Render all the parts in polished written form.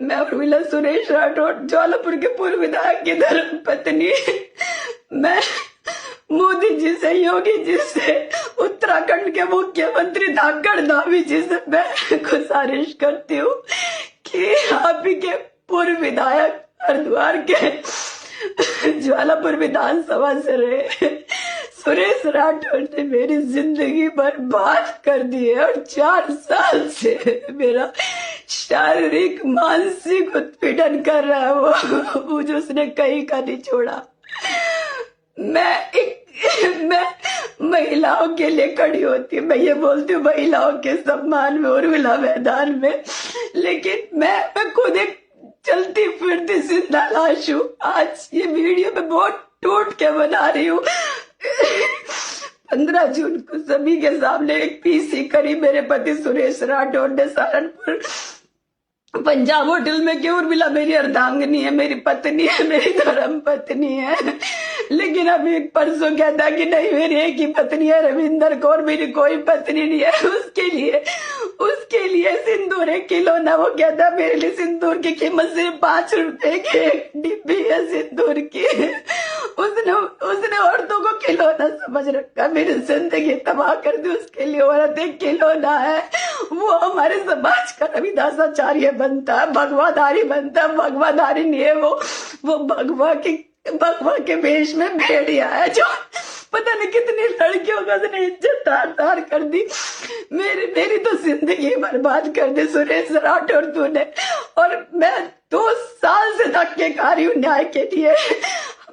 मैं उर्मिला सुरेश राठौड़, ज्वालापुर के पूर्व विधायक की धर्म पत्नी। मैं मोदी जी से, योगी जी से, उत्तराखंड के मुख्यमंत्री धाकड़ धामी जी से मैं गुजारिश करती हूँ कि आप ही के पूर्व विधायक हरिद्वार के ज्वालापुर विधानसभा से रहे सुरेश राठौड़ ने मेरी जिंदगी बर्बाद कर दी है और 4 साल से मेरा शारीरिक मानसिक उत्पीड़न कर रहा है वो मुझे उसने कहीं का नहीं छोड़ा। मैं महिलाओं के लिए खड़ी होती हूँ, मैं ये बोलती हूँ महिलाओं के सम्मान में उर्मिला मैदान में, लेकिन मैं खुद एक चलती फिरती जिंदा लाश हूँ। आज ये वीडियो मैं बहुत टूट के बना रही हूँ। 15 जून को सभी के सामने एक पीसी करी मेरे पति सुरेश राठौड़ ने सहारनपुर पंजाब होटल में कि उर्मिला मेरी अर्धांगिनी है, मेरी पत्नी है, मेरी धर्म पत्नी है, लेकिन अभी परसों कहता कि नहीं मेरी एक ही पत्नी है रविंदर कौर, मेरी कोई पत्नी नहीं है। उसके लिए सिंदूर 1 किलो ना, वो कहता मेरे लिए सिंदूर की कीमत सिर्फ 5 रुपए की एक डिब्बी है सिंदूर की। उसने औरतों को खिलौना समझ रखा, मेरी जिंदगी तबाह कर दी। उसके लिए औरत एक खिलौना है। वो हमारे समाज का रविदासाचार्य बनता है, भगवाधारी बनता है, भगवाधारी नहीं है वो भगवा के वेश में भेड़िया है जो पता नहीं कितनी लड़कियों का उसने इज्जत तार कर दी। मेरी तो जिंदगी बर्बाद कर दी सुरेश राठौड़ तूने। और मैं 2 साल से धक्के खा रही हूँ न्याय के लिए।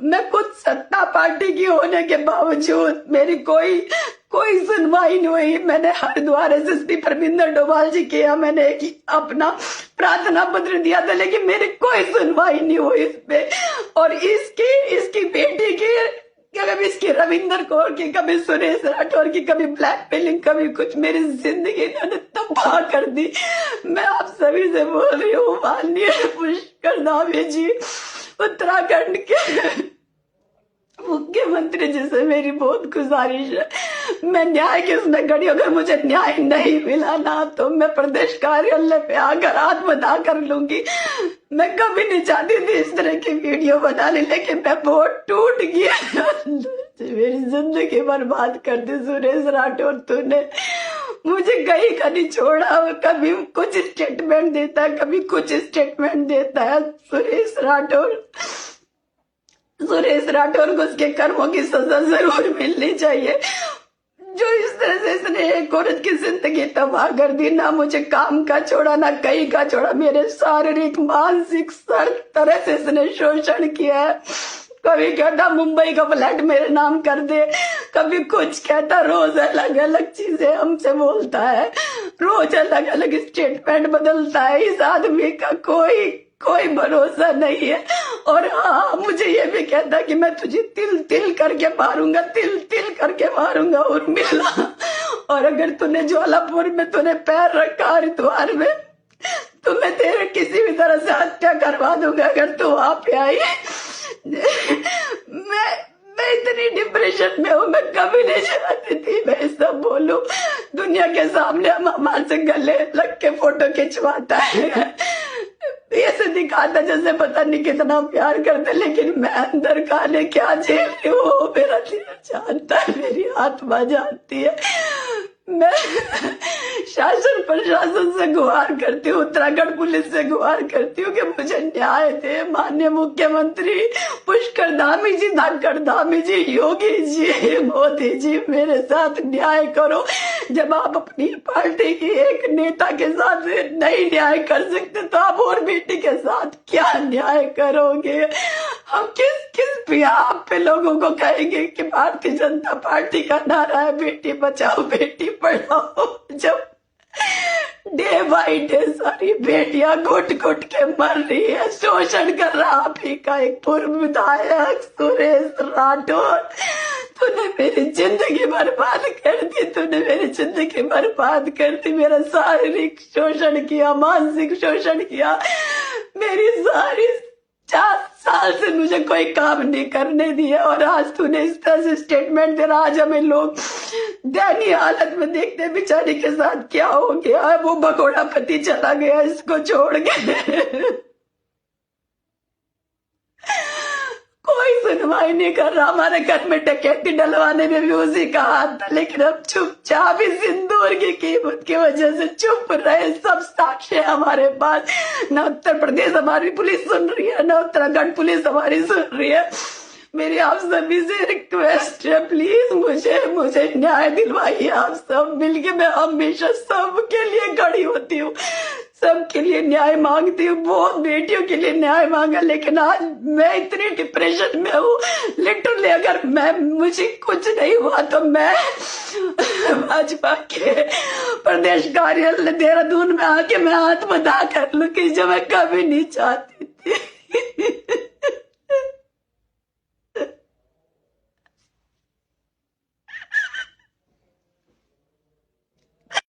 मैं खुद सत्ता पार्टी की होने के बावजूद मेरी कोई सुनवाई नहीं हुई। मैंने हरिद्वार एसएसपी परमिंदर डोभाल जी किया, मैंने अपना प्रार्थना पत्र दिया था, लेकिन मेरी कोई सुनवाई नहीं हुई इस पे। और इसकी बेटी की, कभी इसकी रविंदर कौर की, कभी सुरेश राठौर की, कभी ब्लैकमेलिंग, कभी कुछ, मेरी जिंदगी इन्होंने तबाह कर दी। मैं आप सभी से बोल रही हूँ, माननीय पुष्कर धामी जी, उत्तराखंड के मुख्यमंत्री जी से मेरी बहुत गुजारिश है, मैं न्याय के उसमें खड़ी, अगर मुझे न्याय नहीं मिला ना तो मैं प्रदेश कार्यालय पे आकर आत्मदाह कर लूंगी। मैं कभी नहीं चाहती थी इस तरह की वीडियो बनाने, लेकिन मैं बहुत टूट गया। मेरी जिंदगी बर्बाद कर दी सुरेश राठौड़ तूने। मुझे कहीं का नहीं छोड़ा, कभी कुछ स्टेटमेंट देता है, कभी कुछ स्टेटमेंट देता है। सुरेश राठौर को उसके कर्मों की सजा जरूर मिलनी चाहिए। जो इस तरह से इसने एक औरत की जिंदगी तबाह कर दी, ना मुझे काम का छोड़ा, ना कहीं का छोड़ा, मेरे शारीरिक मानसिक हर तरह से इसने शोषण किया है। कभी कहता मुंबई का फ्लैट मेरे नाम कर दे, कभी कुछ कहता, रोज अलग अलग चीजें हमसे बोलता है, रोज अलग अलग स्टेटमेंट बदलता है। इस आदमी का कोई भरोसा नहीं है। और हाँ, मुझे ये भी कहता कि मैं तुझे तिल तिल करके मारूंगा उर्मिला। और अगर तूने ज्वालापुर में तूने पैर रखा, हरिद्वार में, तो मैं तेरे किसी भी तरह से हत्या करवा दूंगा अगर तू वहां पे आई। मैं इतनी डिप्रेशन में हूँ, मैं कभी नहीं चाहती थी मैं सब बोलूं दुनिया के सामने। हम हमारे से गले लग के फोटो खिंचवाता है, ऐसे दिखाता जैसे पता नहीं कितना प्यार करते, लेकिन मैं अंदर खाने क्या झेल रही हूँ मेरा दिल जानता है, मेरी आत्मा जानती है। मैं शासन प्रशासन से गुहार करती हूँ, उत्तराखंड पुलिस से गुहार करती हूँ कि मुझे न्याय दे। माननीय मुख्यमंत्री पुष्कर धामी जी, धाकड़ धामी जी, योगी जी, मोदी जी, मेरे साथ न्याय करो। जब आप अपनी पार्टी की एक नेता के साथ नहीं न्याय कर सकते तो आप और बेटी के साथ क्या न्याय करोगे? हम किस आप पे लोगों को कहेंगे कि भारतीय जनता पार्टी का नारा है बेटी बचाओ बेटी पढ़ाओ, जब डे बाई डे सारी बेटियां घुट के मर रही है, शोषण कर रहा आप ही का एक पूर्व विधायक सुरेश राठौर। तूने मेरी जिंदगी बर्बाद कर दी, तूने मेरी जिंदगी बर्बाद कर दी। मेरा शारीरिक शोषण किया, मानसिक शोषण किया, मेरी सारी 4 साल से मुझे कोई काम नहीं करने दिया, और आज तूने इस तरह से स्टेटमेंट दे रहा। आज हमें लोग दयनीय हालत में देखते हैं बेचारे के साथ क्या हो गया। वो भगोड़ा पति चला गया इसको छोड़ के। कोई सुनवाई नहीं कर रहा। हमारे घर में डकैती डलवाने में भी उसी का हाथ था, लेकिन अब चुपचाप इस सिंदूर की कीमत की वजह से चुप रहे। सब साक्ष्य हमारे पास। न उत्तर प्रदेश हमारी पुलिस सुन रही है, न उत्तराखंड पुलिस हमारी सुन रही है। मेरी आप सभी से रिक्वेस्ट है, प्लीज मुझे न्याय दिलवाइए। आप सब मिलके, मैं हमेशा सबके लिए खड़ी होती हूँ, सबके लिए न्याय मांगती हूँ। बहुत बेटियों के लिए न्याय मांगा, लेकिन आज मैं इतनी डिप्रेशन में हूँ। लिटरली अगर मुझे कुछ नहीं हुआ तो मैं भाजपा के प्रदेश कार्यालय देहरादून में आके मैं आत्मदाह कर लूँ, कि जो मैं कभी नहीं चाहती।